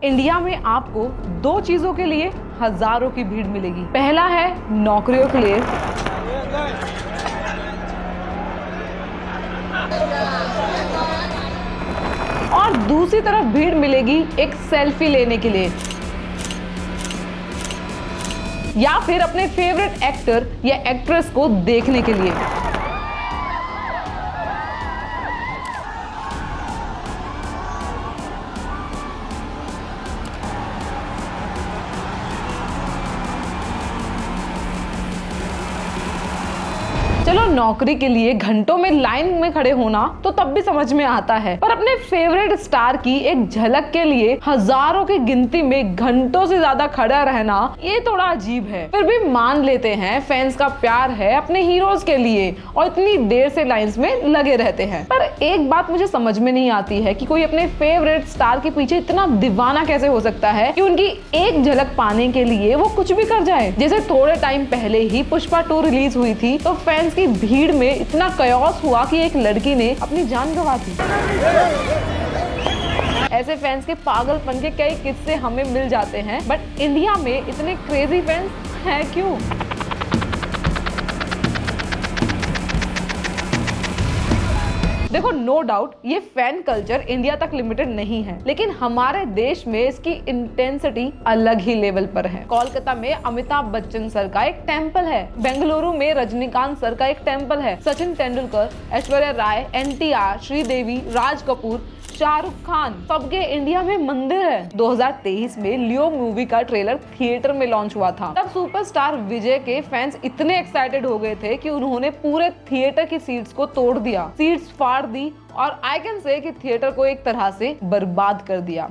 India में आपको दो चीजों के लिए हजारों की भीड़ मिलेगी। पहला है नौकरियों के लिए, और दूसरी तरफ भीड़ मिलेगी एक सेल्फी लेने के लिए या फिर अपने फेवरेट एक्टर या एक्ट्रेस को देखने के लिए। चलो नौकरी के लिए घंटों में लाइन में खड़े होना तो तब भी समझ में आता है, पर अपने फेवरेट स्टार की एक झलक के लिए हजारों की गिनती में घंटों से ज्यादा खड़ा रहना ये थोड़ा अजीब है। फिर भी मान लेते हैं फैंस का प्यार है अपने हीरोज के लिए और इतनी देर से लाइंस में लगे रहते हैं। पर एक बात मुझे समझ में नहीं आती है कि कोई अपने फेवरेट स्टार के पीछे इतना दीवाना कैसे हो सकता है कि उनकी एक झलक पाने के लिए वो कुछ भी कर जाए। जैसे थोड़े टाइम पहले ही पुष्पा 2 रिलीज हुई थी तो फैंस की भीड़ में इतना कयास हुआ कि एक लड़की ने अपनी जान गंवा दी। ऐसे फैंस के पागलपन के कई किस्से हमें मिल जाते हैं, बट इंडिया में इतने क्रेजी फैंस हैं क्यों? देखो नो डाउट ये फैन कल्चर इंडिया तक लिमिटेड नहीं है, लेकिन हमारे देश में इसकी इंटेंसिटी अलग ही लेवल पर है। कोलकाता में अमिताभ बच्चन सर का एक टेम्पल है, बेंगलुरु में रजनीकांत सर का एक टेम्पल है, सचिन तेंदुलकर, ऐश्वर्या राय, NTR, श्रीदेवी, राज कपूर, शाहरुख खान, सबके इंडिया में मंदिर है। 2023 में लियो मूवी का ट्रेलर थिएटर में लॉन्च हुआ था। तब सुपरस्टार विजय के फैंस इतने एक्साइटेड हो गए थे कि उन्होंने पूरे थिएटर की सीट्स को तोड़ दिया, सीट्स फाड़ दी और आई कैन से कि थिएटर को एक तरह से बर्बाद कर दिया।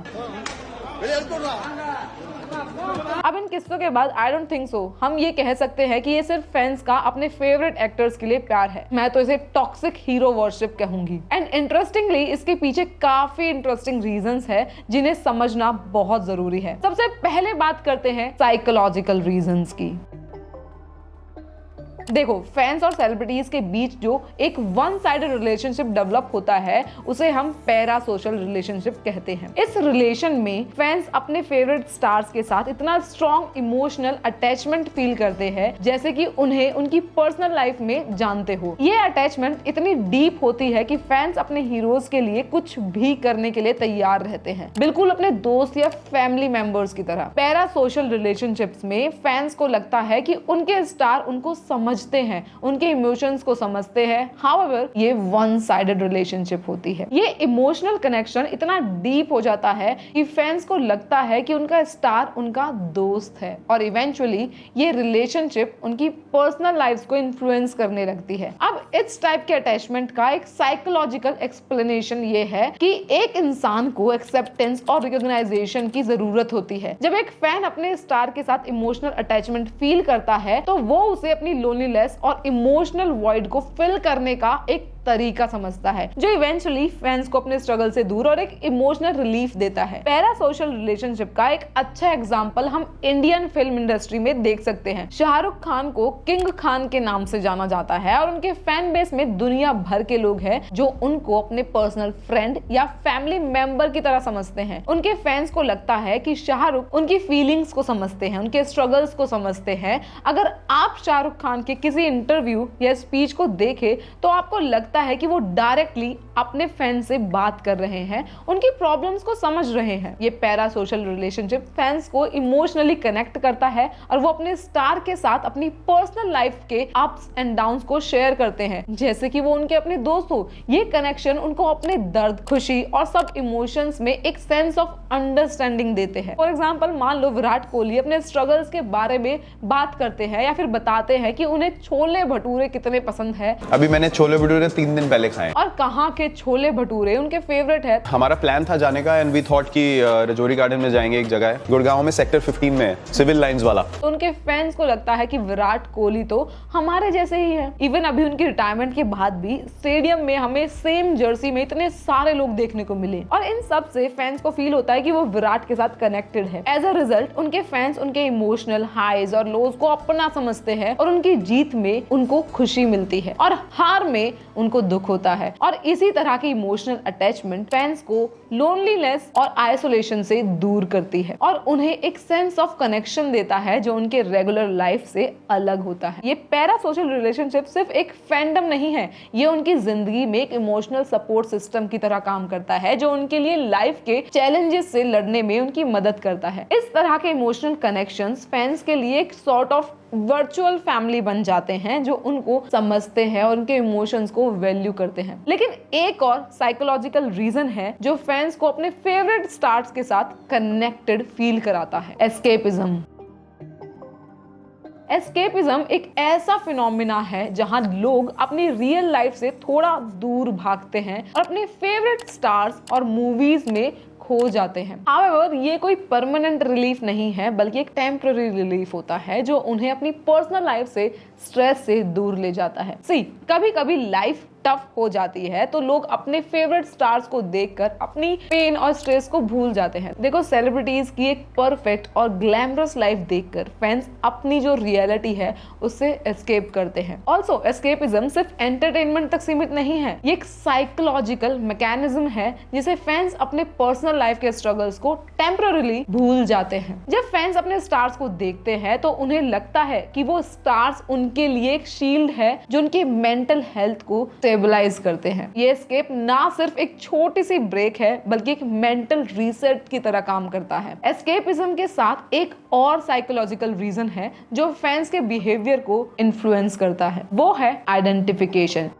अब इन किस्सों के बाद आई डोंट थिंक सो हम ये कह सकते हैं कि ये सिर्फ फैंस का अपने फेवरेट एक्टर्स के लिए प्यार है। मैं तो इसे टॉक्सिक हीरो वर्शिप कहूंगी। एंड इंटरेस्टिंगली इसके पीछे काफी इंटरेस्टिंग रीजंस है जिन्हें समझना बहुत जरूरी है। सबसे पहले बात करते हैं साइकोलॉजिकल रीजंस की। देखो फैंस और सेलिब्रिटीज के बीच जो एक वन साइडेड रिलेशनशिप डेवलप होता है उसे हम पैरा सोशल रिलेशनशिप कहते हैं। इस रिलेशन में फैंस अपने फेवरेट स्टार्स के साथ इतना स्ट्रॉन्ग इमोशनल अटैचमेंट फील करते हैं जैसे कि उन्हें उनकी पर्सनल लाइफ में जानते हो। ये अटैचमेंट इतनी डीप होती है कि फैंस अपने हीरोज के लिए कुछ भी करने के लिए तैयार रहते हैं, बिल्कुल अपने दोस्त या फैमिली मेंबर्स की तरह। पैरा सोशल रिलेशनशिप्स में फैंस को लगता है कि उनके स्टार उनको समझते हैं, उनके इमोशंस को समझते हैं। हाउएवर ये वन साइडेड रिलेशनशिप होती है। ये इमोशनल कनेक्शन इतना डीप हो जाता है कि फैंस को लगता है कि उनका स्टार उनका दोस्त है और इवेंचुअली ये रिलेशनशिप उनकी पर्सनल लाइफ्स को इन्फ्लुएंस करने लगती है। अब इस टाइप के अटैचमेंट का एक साइकोलॉजिकल एक्सप्लेनेशन ये है कि एक इंसान को एक्सेप्टेंस और रिकॉग्नाइजेशन की जरूरत होती है। जब एक फैन अपने स्टार के साथ इमोशनल अटैचमेंट फील करता है तो वो उसे अपनी लोनलीनेस और इमोशनल वॉइड को फिल करने का एक तरीका समझता है जो इवेंचुअली फैंस को अपने स्ट्रगल से दूर और एक इमोशनल रिलीफ देता है। पैरा सोशल रिलेशनशिप का एक अच्छा एग्जांपल हम इंडियन फिल्म इंडस्ट्री में देख सकते हैं। शाहरुख खान को किंग खान के नाम से जाना जाता है और उनके फैन बेस में दुनिया भर के लोग हैं जो उनको अपने पर्सनल फ्रेंड या फैमिली मेंबर की तरह समझते हैं। उनके फैंस को लगता है कि शाहरुख उनकी फीलिंग्स को समझते हैं, उनके स्ट्रगल्स को समझते हैं। अगर आप शाहरुख खान के किसी इंटरव्यू या स्पीच को देखें तो आपको लगता है कि वो डायरेक्टली अपने फैन से बात कर रहे हैं, उनकी प्रॉब्लम्स को समझ रहे हैं। ये पैरा सोशल रिलेशनशिप फैंस को इमोशनली कनेक्ट करता है और वो अपने स्टार के साथ अपनी पर्सनल लाइफ के अप्स एंड डाउन्स को शेयर करते हैं जैसे कि वो उनके अपने दोस्त हो। ये कनेक्शन उनको अपने दर्द, खुशी और सब इमोशंस में एक सेंस ऑफ अंडरस्टैंडिंग देते हैं। फॉर एग्जाम्पल मान लो विराट कोहली अपने स्ट्रगल्स के बारे में बात करते हैं या फिर बताते हैं कि उन्हें छोले भटूरे कितने पसंद है। अभी मैंने छोले भटूरे 3 दिन पहले खाए और कहाँ के छोले भटूरे उनके फेवरेट है। हमारा प्लान था जाने का एंड वी थॉट कि रजौरी गार्डन में जाएंगे। एक जगह है गुड़गांव में सेक्टर 15 में, सिविल लाइंस वाला। तो उनके फैंस को लगता है कि विराट कोहली तो हमारे जैसे ही है। इवन अभी उनकी रिटायरमेंट के बाद भी स्टेडियम में हमें सेम जर्सी में इतने सारे लोग देखने को मिले और इन सब से फैंस को फील होता है कि वो विराट के साथ कनेक्टेड है। एज अ रिजल्ट उनके फैंस उनके इमोशनल हाईज और लोज को अपना समझते हैं और उनकी जीत में उनको खुशी मिलती है और हार में उनको दुख होता है। और इसी तरह की इमोशनल अटैचमेंट फैंस को लोनलीनेस और आइसोलेशन से दूर करती है और उन्हें एक सेंस ऑफ कनेक्शन देता है जो उनके रेगुलर लाइफ से अलग होता है। ये पैरा सोशल रिलेशनशिप सिर्फ एक फैंडम नहीं है, ये उनकी जिंदगी में एक इमोशनल सपोर्ट सिस्टम की तरह काम करता है जो उनके लिए लाइफ के चैलेंजेस से लड़ने में उनकी मदद करता है। इस तरह के इमोशनल कनेक्शंस फैंस के लिए एक सॉर्ट ऑफ वर्चुअल फैमिली बन जाते हैं जो उनको समझते हैं और उनके इमोशंस को वैल्यू करते हैं। लेकिन एक और साइकोलॉजिकल रीजन है जो फैंस को अपने फेवरेट स्टार्स के साथ कनेक्टेड फील कराता है, एस्केपिज्म। एस्केपिज्म एक ऐसा फिनोमिना है जहां लोग अपनी रियल लाइफ से थोड़ा दूर भागते हैं और अपने फेवरेट स्टार्स और मूवीज में खो जाते हैं। However, ये कोई परमानेंट रिलीफ नहीं है बल्कि एक टेम्पररी रिलीफ होता है जो उन्हें अपनी पर्सनल लाइफ से स्ट्रेस से दूर ले जाता है। कभी कभी लाइफ टफ हो जाती है तो लोग अपने फेवरेट स्टार्स को देखकर अपनी पेन और स्ट्रेस को भूल जाते हैं। देखो, सेलिब्रिटीज की एक परफेक्ट और ग्लैमरस लाइफ देखकर फैंस अपनी जो रियलिटी है उससे एस्केप करते हैं। ऑल्सो एस्केपिज्म सिर्फ एंटरटेनमेंट तक सीमित नहीं है, ये एक साइकोलॉजिकल मैकेनिज्म है जिसे फैंस अपने पर्सनल लाइफ के स्ट्रगल्स को टेम्पररीली भूल जाते हैं। जब फैंस अपने स्टार्स को देखते हैं तो उन्हें लगता है कि वो स्टार्स उनके लिए एक शील्ड है जो उनकी मेंटल हेल्थ को स्टेबलाइज करते हैं। ये एस्केप ना सिर्फ एक छोटी सी ब्रेक है बल्कि एक मेंटल रीसेट की तरह काम करता है। एस्केपिज्म के साथ एक और साइकोलॉजिकल रीजन है जो फैंस के बिहेवियर को इन्फ्लुएंस करता है, वो है आइडेंटिफिकेशन।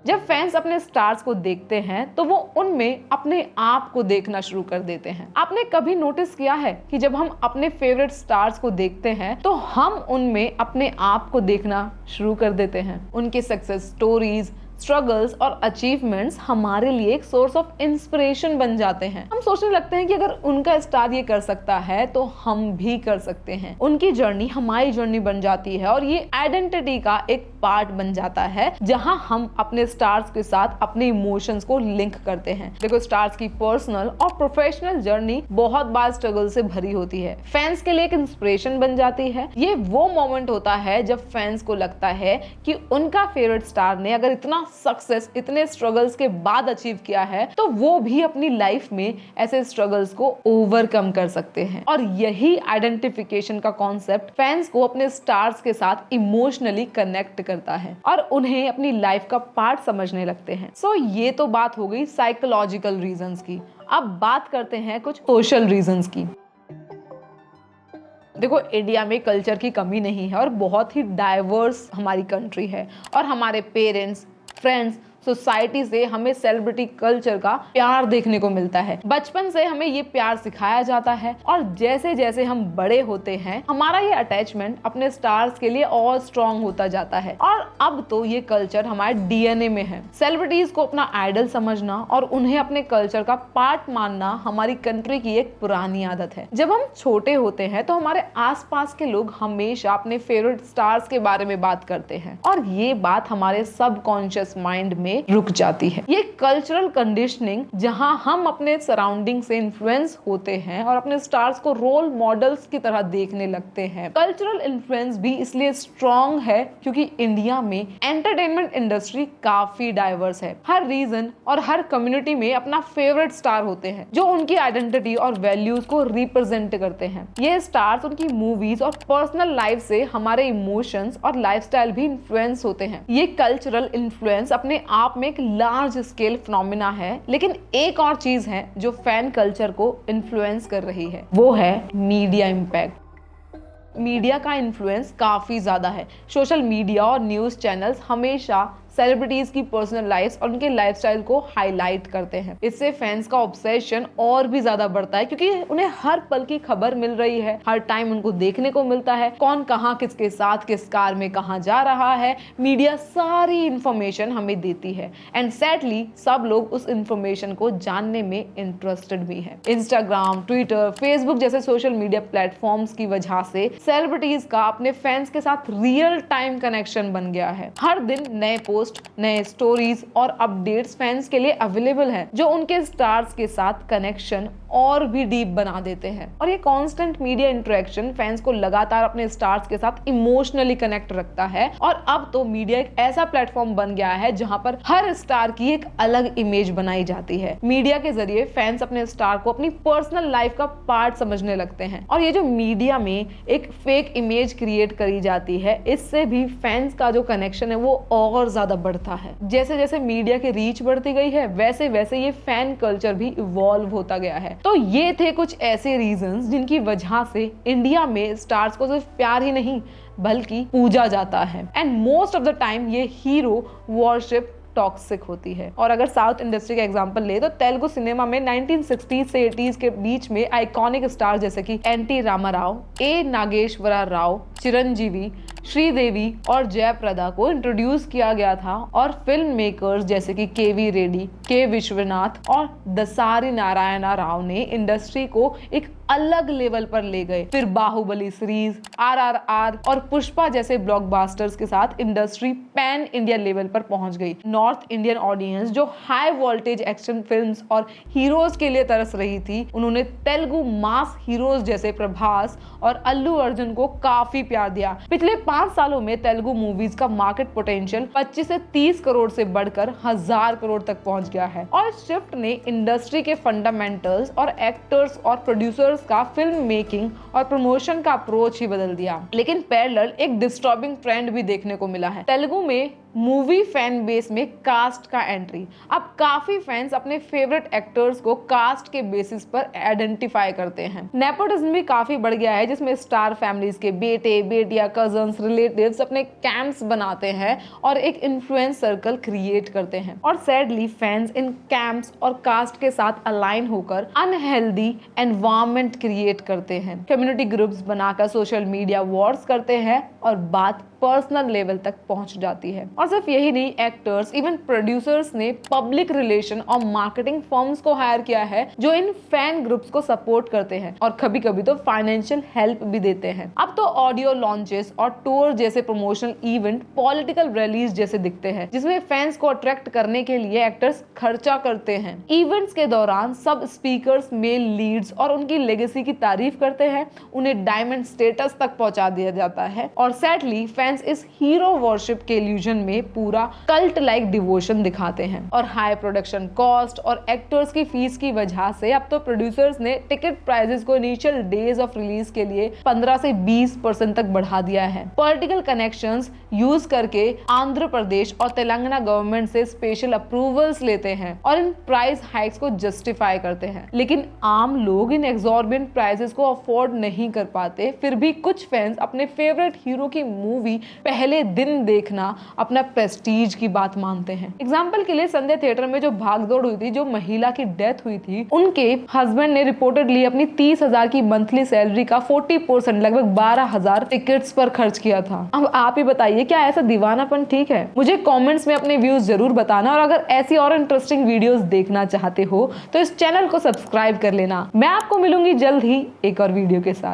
जब फैंस अपने स्टार्स को देखते हैं तो वो उनमें अपने आप को देखना शुरू कर देते हैं। आपने कभी नोटिस किया है कि जब हम अपने फेवरेट स्टार्स को देखते हैं तो हम उनमें अपने आप को देखना शुरू कर देते हैं। उनके सक्सेस स्टोरीज, स्ट्रगल्स और अचीवमेंट्स हमारे लिए एक सोर्स ऑफ इंस्पिरेशन बन जाते हैं। हम सोचने लगते हैं कि अगर उनका स्टार ये कर सकता है तो हम भी कर सकते हैं। उनकी जर्नी हमारी जर्नी बन जाती है और ये आइडेंटिटी का एक पार्ट बन जाता है जहां हम अपने स्टार्स के साथ अपने इमोशंस को लिंक करते हैं। देखो, स्टार्स की पर्सनल और प्रोफेशनल जर्नी बहुत बार स्ट्रगल से भरी होती है। फैंस के लिए एक इंस्पिरेशन बन जाती है। ये वो मोमेंट होता है जब फैंस को लगता है कि उनका फेवरेट स्टार ने अगर इतना सक्सेस इतने स्ट्रगल्स के बाद अचीव किया है तो वो भी अपनी लाइफ में ऐसे स्ट्रगल्स को ओवरकम कर सकते हैं। और यही आइडेंटिफिकेशन का कॉन्सेप्ट फैंस को अपने स्टार्स के साथ इमोशनली कनेक्ट करता है और उन्हें अपनी लाइफ का पार्ट समझने लगते हैं। सो ये तो बात हो गई साइकोलॉजिकल रीजंस की। अब बात करते हैं कुछ सोशल रीजंस की। देखो, इंडिया में कल्चर की कमी नहीं है और बहुत ही डाइवर्स हमारी कंट्री है और हमारे पेरेंट्स, फ्रेंड्स, सोसाइटी से हमें सेलिब्रिटी कल्चर का प्यार देखने को मिलता है। बचपन से हमें ये प्यार सिखाया जाता है और जैसे जैसे हम बड़े होते हैं हमारा ये अटैचमेंट अपने स्टार्स के लिए और स्ट्रॉन्ग होता जाता है और अब तो ये कल्चर हमारे डीएनए में है। सेलिब्रिटीज को अपना आइडल समझना और उन्हें अपने कल्चर का पार्ट मानना हमारी कंट्री की एक पुरानी आदत है। जब हम छोटे होते हैं तो हमारे आसपास के लोग हमेशा अपने फेवरेट स्टार्स के बारे में बात करते हैं और ये बात हमारे सबकॉन्शियस माइंड में रुक जाती है। ये कल्चरल कंडीशनिंग जहां हम अपने सराउंडिंग से इन्फ्लुएंस होते हैं और अपने स्टार्स को रोल मॉडल्स की तरह देखने लगते हैं। कल्चरल इन्फ्लुएंस भी इसलिए स्ट्रॉन्ग है क्योंकि इंडिया में एंटरटेनमेंट इंडस्ट्री काफी डाइवर्स है। हर रीजन और हर कम्युनिटी में अपना फेवरेट स्टार होते हैं जो उनकी आइडेंटिटी और वैल्यूज को रिप्रेजेंट करते हैं। ये स्टार्स उनकी मूवीज और पर्सनल लाइफ से हमारे इमोशंस और लाइफस्टाइल भी इन्फ्लुएंस होते हैं। ये कल्चरल इन्फ्लुएंस अपने आप में एक लार्ज स्केल फिनोमिना है, लेकिन एक और चीज है जो फैन कल्चर को इन्फ्लुएंस कर रही है, वो है मीडिया इम्पैक्ट। मीडिया का इन्फ्लुएंस काफी ज्यादा है। सोशल मीडिया और न्यूज चैनल्स हमेशा सेलिब्रिटीज की पर्सनल लाइफ और उनके लाइफस्टाइल को हाईलाइट करते हैं। इससे फैंस का ऑब्सेशन और भी ज्यादा बढ़ता है क्योंकि उन्हें हर पल की खबर मिल रही है, हर टाइम उनको देखने को मिलता है कौन कहाँ किसके साथ किस कार में कहाँ जा रहा है। मीडिया सारी इंफॉर्मेशन हमें देती है एंड सैडली सब लोग उस इंफॉर्मेशन को जानने में इंटरेस्टेड भी है। इंस्टाग्राम, ट्विटर, फेसबुक जैसे सोशल मीडिया प्लेटफॉर्म्स की वजह से सेलिब्रिटीज का अपने फैंस के साथ रियल टाइम कनेक्शन बन गया है। हर दिन नए पोस्ट, नए स्टोरीज और अपडेट्स फैंस के लिए अवेलेबल है जो उनके स्टार्स के साथ कनेक्शन और भी डीप बना देते हैं। और ये कांस्टेंट मीडिया इंटरेक्शन फैंस को लगातार अपने स्टार्स के साथ इमोशनली कनेक्ट रखता है। और अब तो मीडिया एक ऐसा प्लेटफॉर्म बन गया है जहां पर हर स्टार की एक अलग इमेज बनाई जाती है। मीडिया के जरिए फैंस अपने स्टार को अपनी पर्सनल लाइफ का पार्ट समझने लगते हैं। और ये जो मीडिया में एक फेक इमेज क्रिएट करी जाती है, इससे भी फैंस का जो कनेक्शन है वो और ज्यादा बढ़ता है। जैसे जैसे मीडिया की रीच बढ़ती गई है, वैसे वैसे ये फैन कल्चर भी इवॉल्व होता गया है। तो ये थे कुछ ऐसे रीजंस जिनकी वजह से इंडिया में स्टार्स को सिर्फ प्यार ही नहीं बल्कि पूजा जाता है। And most of the time ये हीरो वर्शिप टॉक्सिक होती है। और अगर साउथ इंडस्ट्री का एग्जांपल ले तो तेलुगु सिनेमा में 1960s से 80s के बीच में आइकॉनिक स्टार जैसे कि एनटी रामाराव, ए नागेश्वरा राव, चिरंजीवी, श्रीदेवी और जयप्रदा को इंट्रोड्यूस किया गया था। और फिल्म मेकर्स जैसे कि केवी रेड्डी, के विश्वनाथ और दसारी नारायणा राव ने इंडस्ट्री को एक अलग लेवल पर ले गए। फिर बाहुबली सीरीज, RRR और पुष्पा जैसे ब्लॉकबस्टर्स के साथ इंडस्ट्री पैन इंडिया लेवल पर पहुंच गई। नॉर्थ इंडियन ऑडियंस जो हाई वोल्टेज एक्शन फिल्म्स और हीरोज के लिए तरस रही थी, उन्होंने तेलुगु मास हीरोज जैसे प्रभास और अल्लू अर्जुन को काफी प्यार दिया। पिछले 5 सालों में तेलुगु मूवीज का मार्केट पोटेंशियल 25 से 30 करोड़ से बढ़कर 1000 करोड़ तक पहुंच गया है। और शिफ्ट ने इंडस्ट्री के फंडामेंटल्स और एक्टर्स और प्रोड्यूसर्स का फिल्म मेकिंग और प्रमोशन का अप्रोच ही बदल दिया। लेकिन पैरेलल एक डिस्टर्बिंग ट्रेंड भी देखने को मिला है। तेलुगु में मूवी फैन बेस में कास्ट का एंट्री। अब काफी फैंस अपने फेवरेट एक्टर्स को कास्ट के बेसिस पर आइडेंटिफाई करते हैं। नेपोटिज्म भी काफी बढ़ गया है, जिसमें स्टार फैमिलीज के बेटे, बेटियां, कजन्स, रिलेटिव्स अपने कैंप्स बनाते हैं और एक इन्फ्लुएंस सर्कल क्रिएट करते हैं। और सैडली फैंस इन कैंप्स और कास्ट के साथ अलाइन होकर अनहेल्दी एनवायरनमेंट क्रिएट करते हैं। कम्युनिटी ग्रुप्स बनाकर सोशल मीडिया वॉर्स करते हैं और बात पर्सनल लेवल तक पहुंच जाती है। और सिर्फ यही नहीं, एक्टर्स इवन प्रोड्यूसर्स ने पब्लिक रिलेशन और मार्केटिंग फर्म्स को हायर किया है जो इन फैन ग्रुप्स को सपोर्ट करते हैं और कभी कभी तो फाइनेंशियल हेल्प भी देते हैं। अब तो ऑडियो लॉन्चेस और टूर जैसे प्रमोशनल इवेंट पॉलिटिकल रैलीज जैसे दिखते हैं, जिसमें फैंस को अट्रैक्ट करने के लिए एक्टर्स खर्चा करते हैं। इवेंट्स के दौरान सब स्पीकर्स मेल लीड्स और उनकी लेगेसी की तारीफ करते हैं, उन्हें डायमंड स्टेटस तक पहुंचा दिया जाता है। और सैडली फैंस इस हीरो वर्शिप के इल्यूजन में पूरा कल्ट लाइक डिवोशन दिखाते हैं। और हाई प्रोडक्शन कॉस्ट और एक्टर्स की फीस की वजह से अब तो प्रोड्यूसर्स ने टिकट प्राइसेस को इनिशियल डेज ऑफ रिलीज के लिए 15 से 20% तक बढ़ा दिया है। पॉलिटिकल कनेक्शंस यूज करके आंध्र प्रदेश और तेलंगाना गवर्नमेंट से स्पेशल अप्रूवल्स लेते हैं और इन प्राइस हाइक्स को जस्टिफाई करते हैं। लेकिन आम लोग इन एक्सॉर्बिटेंट प्राइसेस को अफोर्ड नहीं कर पाते। फिर भी कुछ फैंस अपने फेवरेट हीरो की मूवी पहले दिन देखना अपना प्रेस्टीज की बात मानते हैं। एग्जाम्पल के लिए संध्या थिएटर में जो भागदौड़ हुई थी, जो महिला की डेथ हुई थी, उनके हस्बैंड ने रिपोर्टेडली अपनी 30,000 की मंथली सैलरी का 40% लगभग 12,000 टिकट्स पर खर्च किया था। अब आप ही बताइए, क्या ऐसा दीवानापन ठीक है? मुझे कमेंट्स में अपने व्यूज जरूर बताना। और अगर ऐसी और इंटरेस्टिंग वीडियोस देखना चाहते हो तो इस चैनल को सब्सक्राइब कर लेना। मैं आपको मिलूंगी जल्द ही एक और वीडियो के साथ।